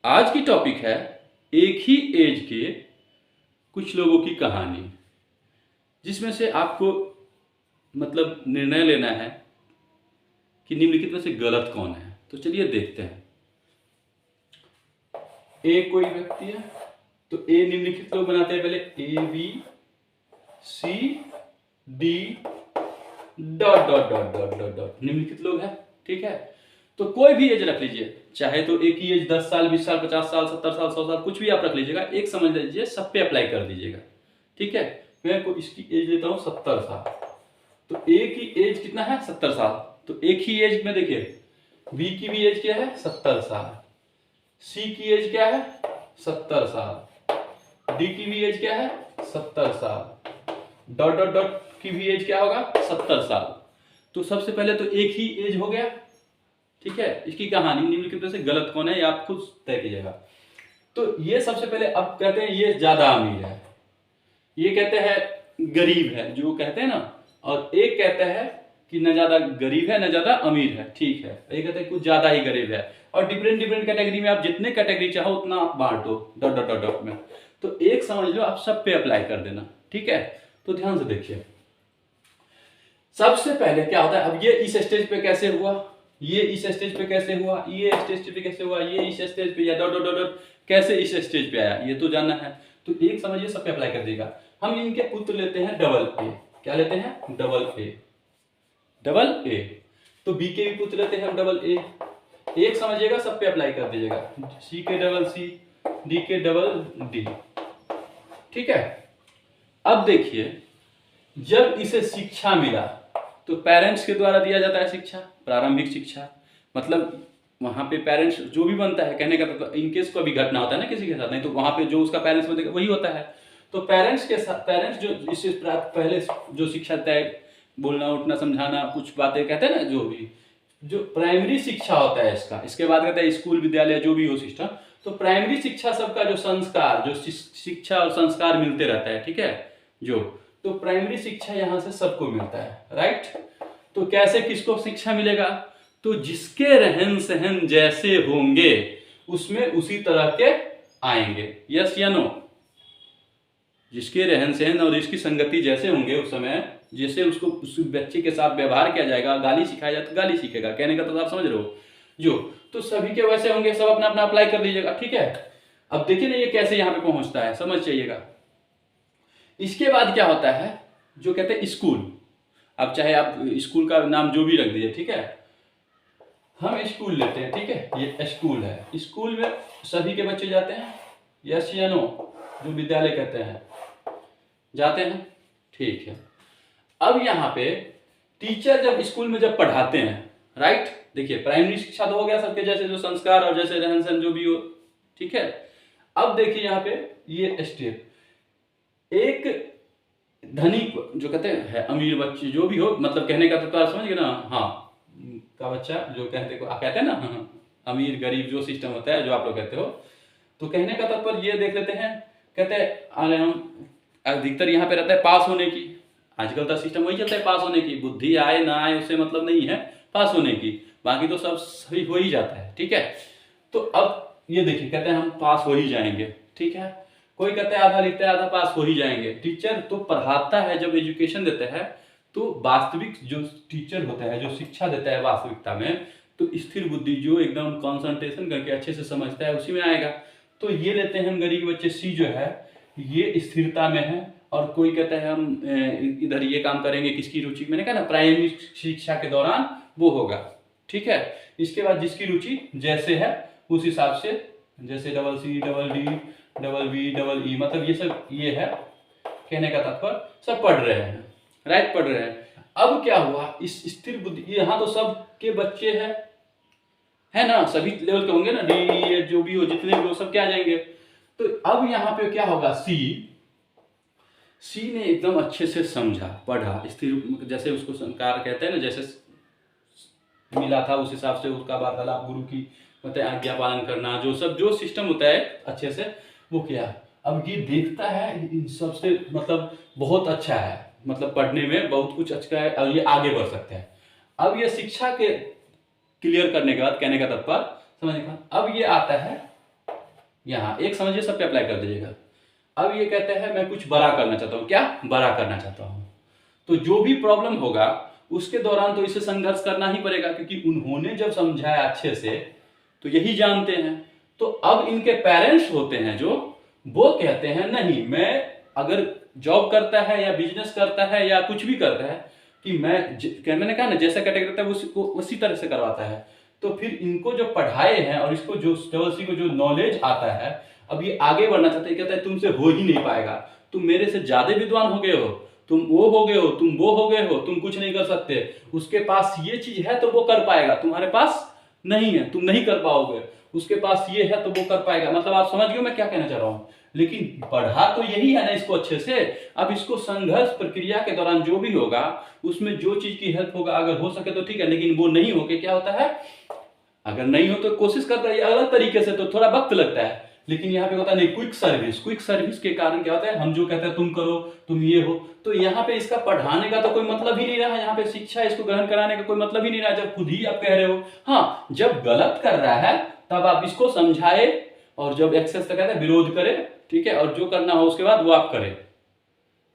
आज की टॉपिक है एक ही एज के कुछ लोगों की कहानी, जिसमें से आपको मतलब निर्णय लेना है कि निम्नलिखित में से गलत कौन है। तो चलिए देखते हैं। ए कोई व्यक्ति है, तो ए निम्नलिखित लोग बनाते हैं। पहले A B C D dot dot dot dot dot dot निम्नलिखित लोग हैं। ठीक है, तो कोई भी एज रख लीजिए, चाहे तो एक ही एज 10 साल 20 साल 50 साल 70 साल 100 साल कुछ भी आप रख लीजिएगा, एक समझ लीजिए, सब पे अप्लाई कर दीजिएगा। ठीक है, मैं को इसकी एज लेता हूं 70 साल, तो ए की एज कितना है 70 साल, तो एक ही एज में देखिए बी की भी एज क्या है 70 साल, सी की एज क्या है 70 साल, डी की भी एज क्या है 70 साल, डॉट डॉट डॉट की भी एज क्या होगा 70 साल। तो सबसे पहले तो एक ही एज हो गया। ठीक है, इसकी कहानी निम्नलिखित में से गलत कौन है ये आप खुद तय कीजिएगा। तो ये सबसे पहले अब कहते हैं ये ज्यादा अमीर है, ये कहते हैं गरीब है जो कहते हैं ना, और एक कहता है कि न ज्यादा गरीब है न ज्यादा अमीर है। ठीक है, एक कहते हैं कुछ ज्यादा ही गरीब है, और डिफरेंट डिफरेंट कैटेगरी में आप जितने कैटेगरी चाहो उतना आप बांट दो डॉट डॉट डॉट डॉट में। तो एक समझ लो आप सब पे अप्लाई कर देना। ठीक है, तो ध्यान से देखिए। सबसे पहले क्या होता है, अब ये इस स्टेज पे कैसे हुआ, ये इस स्टेज पे कैसे हुआ, ये स्टेज पे कैसे हुआ, ये इस स्टेज पे या डॉट डॉट डॉट कैसे इस स्टेज पे आया, ये तो जानना है। तो एक समझिए सब पे अप्लाई कर देगा। हम इनके पुत्र लेते हैं डबल ए। क्या लेते हैं डबल ए, डबल ए। तो बी के भी पुत्र लेते हैं हम डबल ए। एक समझिएगा सब पे अप्लाई कर दीजिएगा, सी के डबल सी, डी के डबल डी। ठीक है, अब देखिए जब इसे शिक्षा मिला तो पेरेंट्स के द्वारा दिया जाता है शिक्षा, प्रारंभिक शिक्षा। मतलब वहां पे पेरेंट्स जो भी बनता है, कहने का मतलब इनकेस कोई भी घटना होता है ना किसी के साथ, नहीं तो वहां पे जो उसका पेरेंट्स बनता है वही होता है। तो पेरेंट्स के साथ पेरेंट्स जो इससे पहले जो शिक्षा तय, बोलना उठना समझाना कुछ बातें कहते हैं ना, जो भी जो प्राइमरी शिक्षा होता है इसका, इसके बाद कहते हैं स्कूल विद्यालय जो भी हो सिस्टम। तो प्राइमरी शिक्षा सबका जो संस्कार, जो शिक्षा और संस्कार मिलते रहता है। ठीक है, जो तो प्राइमरी शिक्षा यहां से सबको मिलता है, राइट। तो कैसे किसको शिक्षा मिलेगा, तो जिसके रहन सहन जैसे होंगे उसमें उसी तरह के आएंगे। यस या नो, जिसके रहन सहन और जिसकी संगति जैसे होंगे उस समय, जैसे उसको उस बच्चे के साथ व्यवहार किया जाएगा, गाली सिखाया जाए तो गाली सीखेगा। कहने का तो आप समझ रहे हो जो, तो सभी के वैसे होंगे, सब अपना अपना अप्लाई कर लीजिएगा। ठीक है, अब देखिए ना ये कैसे यहाँ पे पहुंचता है, समझ जाइएगा। इसके बाद क्या होता है, जो कहते हैं स्कूल। अब चाहे आप स्कूल का नाम जो भी रख दीजिए, ठीक है, हम स्कूल लेते हैं। ठीक है, ये स्कूल है, स्कूल में सभी के बच्चे जाते हैं। यस या नो, जो विद्यालय कहते हैं जाते हैं। ठीक है, अब यहाँ पे टीचर जब स्कूल में जब पढ़ाते हैं, राइट, देखिए प्राइमरी शिक्षा तो हो गया सबके जैसे जो संस्कार और जैसे रहन सहन जो भी हो। ठीक है, अब देखिए यहाँ पे ये स्टेप, एक धनिक जो कहते हैं अमीर बच्चे जो भी हो, मतलब कहने का तो समझ गए ना, हाँ का बच्चा जो कहते हैं ना, हाँ, अमीर गरीब जो सिस्टम होता है जो आप लोग कहते हो। तो कहने का तात्पर्य ये देख लेते हैं, कहते हैं अरे हम अधिकतर यहाँ पे रहता है पास होने की, आजकल का सिस्टम वही चलता है पास होने की, बुद्धि आए ना आए उससे मतलब नहीं है, पास होने की, बाकी तो सब सही हो ही जाता है। ठीक है, तो अब ये देखिए कहते हैं हम पास हो ही जाएंगे। ठीक है, कोई कहता है आधा लिखता है आधा पास हो ही जाएंगे। टीचर तो पढ़ाता है, जब एजुकेशन देता है तो वास्तविक जो टीचर होता है, जो शिक्षा देता है वास्तविकता में, तो स्थिर बुद्धि जो एकदम कंसंट्रेशन करके अच्छे से समझता है उसी में आएगा। तो ये लेते हैं हम गरीब बच्चे, सी जो है ये स्थिरता में है, और कोई कहता है हम इधर ये काम करेंगे, किसकी रुचि, मैंने कहा ना प्राइमरी शिक्षा के दौरान वो होगा। ठीक है, इसके बाद जिसकी रुचि जैसे है उस हिसाब से, जैसे double C double D double B double E, मतलब ये सब ये है, कहने का तात्पर्य सब पढ़ रहे हैं, राइट, पढ़ रहे हैं। अब क्या हुआ, इस स्थिर बुद्धि, यहाँ तो सब के बच्चे हैं, है ना, सभी लेवल के होंगे ना, डी जो भी हो जितने भी हो सब क्या आ जाएंगे। तो अब यहाँ पे क्या होगा, सी ने एकदम अच्छे से समझा, पढ़ा, स्थिर जैसे उसको संस्कार कहते हैं ना, जैसे मिला था उस हिसाब से उसका वार्तालाप, गुरु की मतलब आज्ञा पालन करना, जो सब जो सिस्टम होता है अच्छे से वो किया। अब ये देखता है इन सबसे मतलब बहुत अच्छा है, मतलब पढ़ने में बहुत कुछ अच्छा है और ये आगे बढ़ सकते हैं। अब ये शिक्षा के क्लियर करने के बाद, कहने का तात्पर्य समझने का, अब ये आता है यहाँ एक समझिए, सब पे अप्लाई कर दीजिएगा। अब ये कहता है मैं कुछ बड़ा करना चाहता हूँ, क्या बड़ा करना चाहता हूँ, तो जो भी प्रॉब्लम होगा उसके दौरान तो इसे संघर्ष करना ही पड़ेगा, क्योंकि उन्होंने जब समझाया अच्छे से तो यही जानते हैं। तो अब इनके पेरेंट्स होते हैं जो, वो कहते हैं नहीं, मैं अगर जॉब करता है या बिजनेस करता है या कुछ भी करता है, कि मैंने कहा ना जैसा कैटेगरी रहता है उसको उसी तरह से करवाता है। तो फिर इनको जो पढ़ाए हैं और इसको जो को जो नॉलेज आता है, अब ये आगे बढ़ना चाहते हैं, कहता है तुमसे हो ही नहीं पाएगा, तुम मेरे से ज्यादा विद्वान हो गए हो, तुम वो हो गए हो, तुम वो हो गए हो, तुम कुछ नहीं कर सकते, उसके पास ये चीज है तो वो कर पाएगा, तुम्हारे पास नहीं है, तुम नहीं कर पाओगे, उसके पास ये है तो वो कर पाएगा। मतलब आप समझ गए मैं क्या कहना चाह रहा हूं। लेकिन पढ़ा तो यही है ना इसको अच्छे से। अब इसको संघर्ष प्रक्रिया के दौरान जो भी होगा उसमें जो चीज की हेल्प होगा, अगर हो सके तो ठीक है, लेकिन वो नहीं हो के क्या होता है, अगर नहीं हो तो कोशिश करता है अलग तरीके से, तो थोड़ा वक्त लगता है। लेकिन यहाँ पे होता है नहीं, क्विक सर्विस के कारण क्या होता है, हम जो कहते हैं तुम करो, तुम ये हो, तो यहाँ पे इसका पढ़ाने का तो कोई मतलब ही नहीं रहा, यहाँ पे शिक्षा इसको ग्रहण कराने का कोई मतलब ही नहीं रहा, जब खुद ही आप कह रहे हो। हाँ, जब गलत कर रहा है तब आप इसको समझाए, और जब एक्सेस तक कहते हैं विरोध करे, ठीक है, और जो करना हो उसके बाद वो आप करें,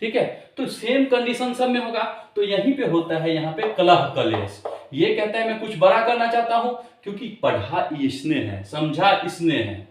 ठीक है। तो सेम कंडीशन सब में होगा। तो यहीं पे होता है यहाँ पे कलह कलेश। ये कहता है मैं कुछ बड़ा करना चाहता हूं, क्योंकि पढ़ा इसने है, समझा इसने है,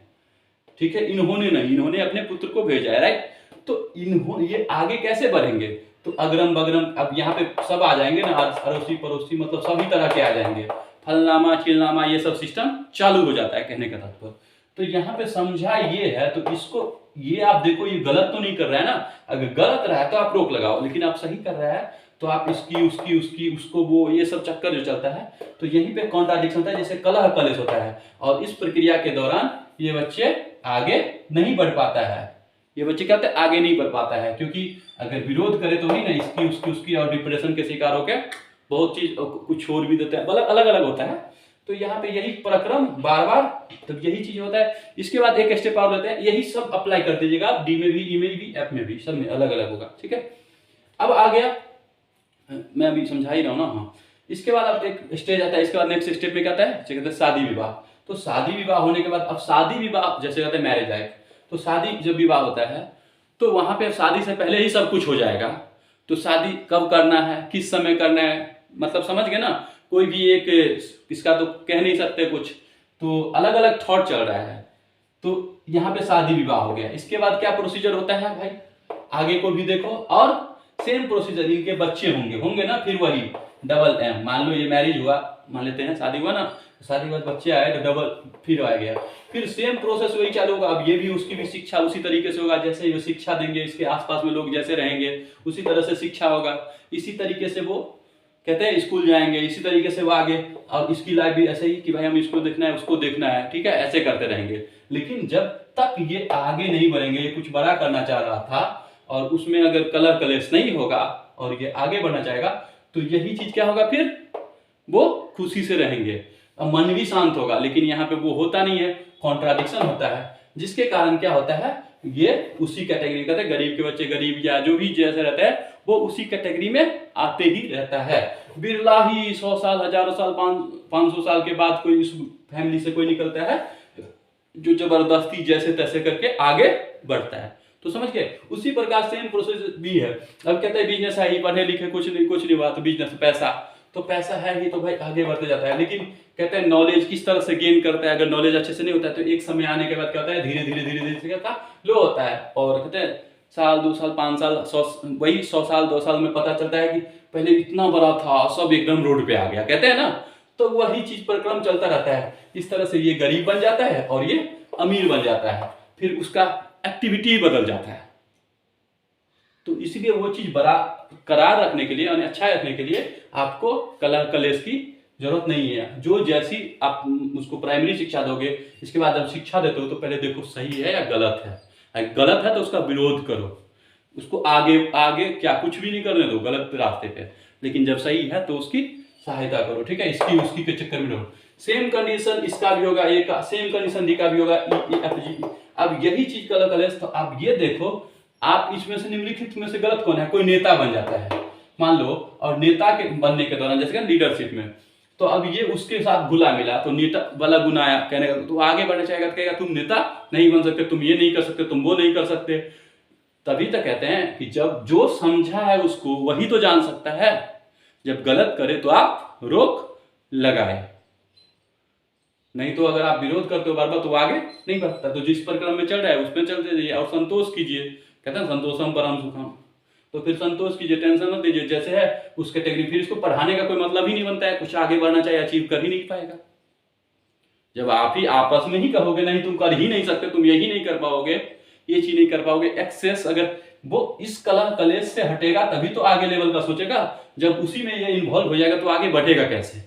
ठीक है, इन्होंने नहीं, इन्होंने अपने पुत्र को भेजा है, राइट। तो ये आगे कैसे बढ़ेंगे, तो अग्रम बग्रम, अब यहाँ पे सब आ जाएंगे ना, अड़ोसी पड़ोसी, मतलब सभी तरह के आ जाएंगे, फलनामा चिलनामा, ये सब सिस्टम चालू हो जाता है, कहने का तात्पर्य। तो यहाँ पे समझा ये है, तो इसको ये आप देखो, ये गलत तो नहीं कर रहा है ना। अगर गलत रहा है तो आप रोक लगाओ, लेकिन आप सही कर रहा है तो आप इसकी उसकी उसकी उसको वो, ये सब चक्कर जो चलता है, तो यहीं पे कॉन्ट्राडिक्शन होता है, जैसे कलह कलेश होता है। और इस प्रक्रिया के दौरान ये बच्चे आगे नहीं बढ़ पाता है, ये बच्चे क्या होते हैं, आगे नहीं बढ़ पाता है, क्योंकि अगर विरोध करे तो ही ना, इसकी उसकी उसकी, और डिप्रेशन के शिकार होकर बहुत चीज कुछ छोड़ भी देते हैं, अलग अलग होता है। तो यहाँ पे यही प्रक्रम बार बार, तब यही चीज होता है। इसके बाद एक स्टेप और लेते हैं, यही सब अप्लाई कर दीजिएगा आप, डी में भी, ई में भी, एफ में भी, सब में अलग अलग होगा, ठीक है। अब आ गया, मैं अभी समझा ही रहा हूँ ना। हाँ, इसके बाद अब एक स्टेज आता है, इसके बाद नेक्स्ट स्टेप में क्या आता है, कहते हैं शादी विवाह। तो शादी विवाह होने के बाद, अब शादी विवाह जैसे कहते हैं मैरिज लाइफ, तो शादी जब विवाह होता है तो वहां पे शादी से पहले ही सब कुछ हो जाएगा। तो शादी कब करना है, किस समय करना है, मतलब समझ गए ना, कोई भी एक इसका तो कह नहीं सकते कुछ, तो अलग अलग थॉट चल रहा है। तो यहाँ पे शादी विवाह हो गया। इसके बाद क्या प्रोसीजर होता है भाई, आगे को भी देखो, और सेम प्रोसीजर, इनके बच्चे होंगे ना, फिर वही डबल एम, मान लो ये मैरिज हुआ, मान लेते हैं शादी हुआ ना, शादी के बाद बच्चे आए तो डबल फिर आ गया, फिर सेम प्रोसेस वही चालू होगा। अब ये भी, उसकी भी शिक्षा उसी तरीके से होगा, जैसे ये शिक्षा देंगे, इसके आसपास में लोग जैसे रहेंगे उसी तरह से शिक्षा होगा, इसी तरीके से वो कहते हैं स्कूल जाएंगे, इसी तरीके से वो आगे, और इसकी लाइफ भी ऐसे ही कि भाई हम इसको देखना है, उसको देखना है, ठीक है, ऐसे करते रहेंगे। लेकिन जब तक ये आगे नहीं बढ़ेंगे, ये कुछ बड़ा करना चाह रहा था और उसमें अगर कलर कलेश नहीं होगा और ये आगे बढ़ना चाहेगा, तो यही चीज क्या होगा, फिर वो खुशी से रहेंगे, मन भी शांत होगा। लेकिन यहाँ पे वो होता नहीं है, कॉन्ट्राडिक्शन होता है, जिसके कारण क्या होता है, ये उसी कैटेगरी का, गरीब के बच्चे गरीब या जो भी जैसे रहते हैं वो उसी कैटेगरी में आते ही रहता है। बिरला ही 100 साल, हजारों साल, 500 साल के बाद कोई इस फैमिली से कोई निकलता है जो जबरदस्ती जैसे तैसे करके आगे बढ़ता है। तो समझ गए, उसी प्रकार सेम प्रोसेस भी है। अब कहते हैं बिजनेस है ही, पढ़े लिखे कुछ नहीं हुआ तो बिजनेस, पैसा तो पैसा है ही, तो भाई आगे बढ़ते जाता है। लेकिन कहते हैं नॉलेज किस तरह से गेन करता है, अगर नॉलेज अच्छे से नहीं होता है तो एक समय आने के बाद क्या होता है, धीरे धीरे धीरे धीरे से क्या लो होता है। और कहते हैं साल 2 साल 5 साल 100 साल 2 साल में पता चलता है कि पहले इतना बड़ा था, सब एकदम रोड पे आ गया, कहते हैं ना। तो वही चीज पर क्रम चलता रहता है। इस तरह से ये गरीब बन जाता है और ये अमीर बन जाता है, फिर उसका एक्टिविटी बदल जाता है। तो इसलिए वो चीज बड़ा करार रखने के लिए और अच्छा रखने के लिए आपको कलह कलेश की जरूरत नहीं है। जो जैसी आप उसको प्राइमरी शिक्षा दोगे, इसके बाद जब शिक्षा देते हो तो पहले देखो सही है या गलत है। अगर गलत है तो उसका विरोध करो, उसको आगे आगे क्या कुछ भी नहीं करने दो गलत रास्ते पे। लेकिन जब सही है तो उसकी सहायता करो, ठीक है, इसकी उसकी के चक्कर में रहो। सेम कंडीशन इसका भी होगा, ए का सेम कंडीशन डी का भी होगा, ई एफ जी। अब यही चीज कलह कलेश, तो आप ये देखो, आप इसमें से निम्नलिखित में से गलत कौन है। कोई नेता बन जाता है मान लो, और नेता के बनने के दौरान जैसे लीडरशिप में तो अब ये उसके साथ घुला मिला, तो नेता वाला गुण आया, कहने का तो आगे बढ़ना चाहेगा तो कहेगा तुम नेता नहीं बन सकते, तुम ये नहीं कर सकते, तुम वो नहीं कर सकते। तभी तो कहते हैं कि जब जो समझा है उसको वही तो जान सकता है। जब गलत करे तो आप रोक लगाए, नहीं तो अगर आप विरोध करते हो बार बार तो आगे नहीं बढ़ता। तो जिस प्रक्रम में चल रहा है उसमें चलते जाइए और संतोष कीजिए। कहते हैं संतोषम परम सुखम, तो फिर संतोष कीजिए, टेंशन मत लीजिए। जैसे है उस कैटेगरी, फिर इसको पढ़ाने का कोई मतलब ही नहीं बनता है, कुछ आगे बढ़ना चाहिए अचीव कर ही नहीं पाएगा। जब आप ही आपस में ही कहोगे नहीं तुम कर ही नहीं सकते, तुम यही नहीं कर पाओगे, ये चीज नहीं कर पाओगे, एक्सेस अगर वो इस कला कलेश से हटेगा तभी तो आगे लेवल का सोचेगा। जब उसी में ये इन्वॉल्व हो जाएगा तो आगे बढ़ेगा कैसे।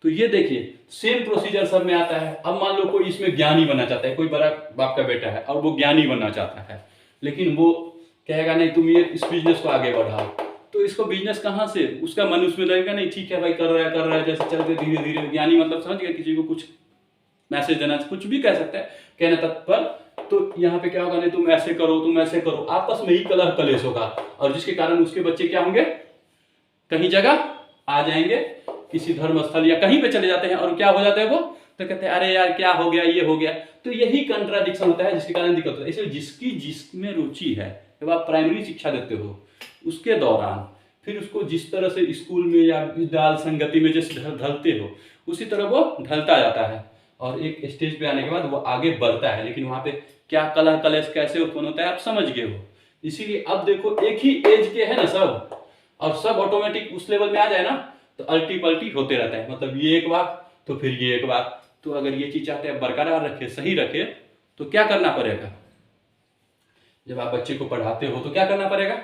तो ये देखिए सेम प्रोसीजर सब में आता है। अब मान लो कोई इसमें ज्ञानी बनना चाहता है, कोई बड़ा बाप का बेटा है और वो ज्ञानी बनना चाहता है, लेकिन वो कहेगा नहीं तुम ये इस बिजनेस को आगे बढ़ाओ, तो इसको बिजनेस कहाँ से, उसका मन उसमें रहेगा नहीं, ठीक है भाई कर रहा है जैसे चलते धीरे धीरे। ज्ञानी मतलब समझ गया, किसी को कुछ मैसेज देना, कुछ भी कह सकता है, कहने तत्पर। तो यहाँ पे क्या होगा, नहीं तुम ऐसे करो तुम ऐसे करो, आपस में ही कलह कलेश होगा, और जिसके कारण उसके बच्चे क्या होंगे, कहीं जगह आ जाएंगे, किसी धर्म स्थल या कहीं पे चले जाते हैं, और क्या हो जाता है वो, तो कहते हैं अरे यार क्या हो गया, ये हो गया। तो यही कंट्राडिक्शन होता है जिसके कारण दिक्कत होता है। इसलिए जिसकी जिसमें रुचि है, जब आप प्राइमरी शिक्षा देते हो उसके दौरान फिर उसको जिस तरह से स्कूल में या विद्यालय संगति में जिस ढलते हो उसी तरह वो ढलता जाता है, और एक स्टेज पे आने के बाद वो आगे बढ़ता है। लेकिन वहां पे क्या कलह कलेश कैसे उत्पन्न होता है आप समझ गए हो। इसीलिए अब देखो एक ही एज के है ना सब, और सब ऑटोमेटिक उस लेवल में आ जाए ना, तो अल्टी पल्टी होते रहता है। मतलब ये एक बात तो फिर ये एक बात। तो अगर ये चीज चाहते हैं बरकरार रखे, सही रखे, तो क्या करना पड़ेगा, जब आप बच्चे को पढ़ाते हो तो क्या करना पड़ेगा,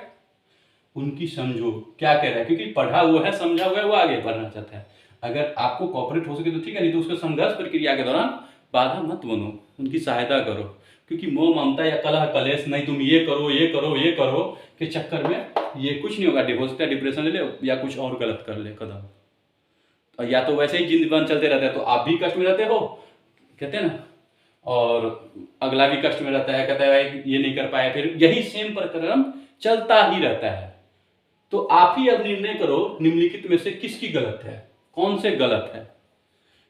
उनकी समझो क्या कह रहा है, क्योंकि पढ़ा हुआ है समझा हुआ है वो आगे बढ़ना चाहता है। अगर आपको कॉपरेट हो सके तो ठीक है, नहीं तो उसके संघर्ष प्रक्रिया के दौरान बाधा मत बनो, उनकी सहायता करो। क्योंकि मोह ममता या कलह कलेश, नहीं तुम ये करो ये करो ये करो के चक्कर में ये कुछ नहीं होगा। डिवोर्स का डिप्रेशन ले ले या कुछ और गलत कर ले कदम, और या तो वैसे ही जिंदगी चलते रहते हैं तो आप भी कष्ट में रहते हो, कहते हैं ना, और अगला भी कष्ट में रहता है, कहता है भाई ये नहीं कर पाया, फिर यही सेम प्रक्रम चलता ही रहता है। तो आप ही अब निर्णय करो निम्नलिखित में से किसकी गलत है, कौन से गलत है।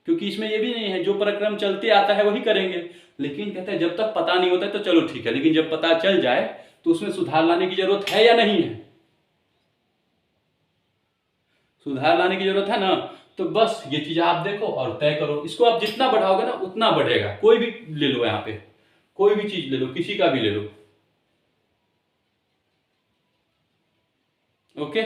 क्योंकि इसमें ये भी नहीं है जो प्रक्रम चलते आता है वही करेंगे, लेकिन कहते हैं जब तक पता नहीं होता है तो चलो ठीक है, लेकिन जब पता चल जाए तो उसमें सुधार लाने की जरूरत है या नहीं है। सुधार लाने की जरूरत है ना, तो बस ये चीज आप देखो और तय करो। इसको आप जितना बढ़ाओगे ना उतना बढ़ेगा। कोई भी ले लो, यहाँ पे कोई भी चीज ले लो, किसी का भी ले लो, ओके।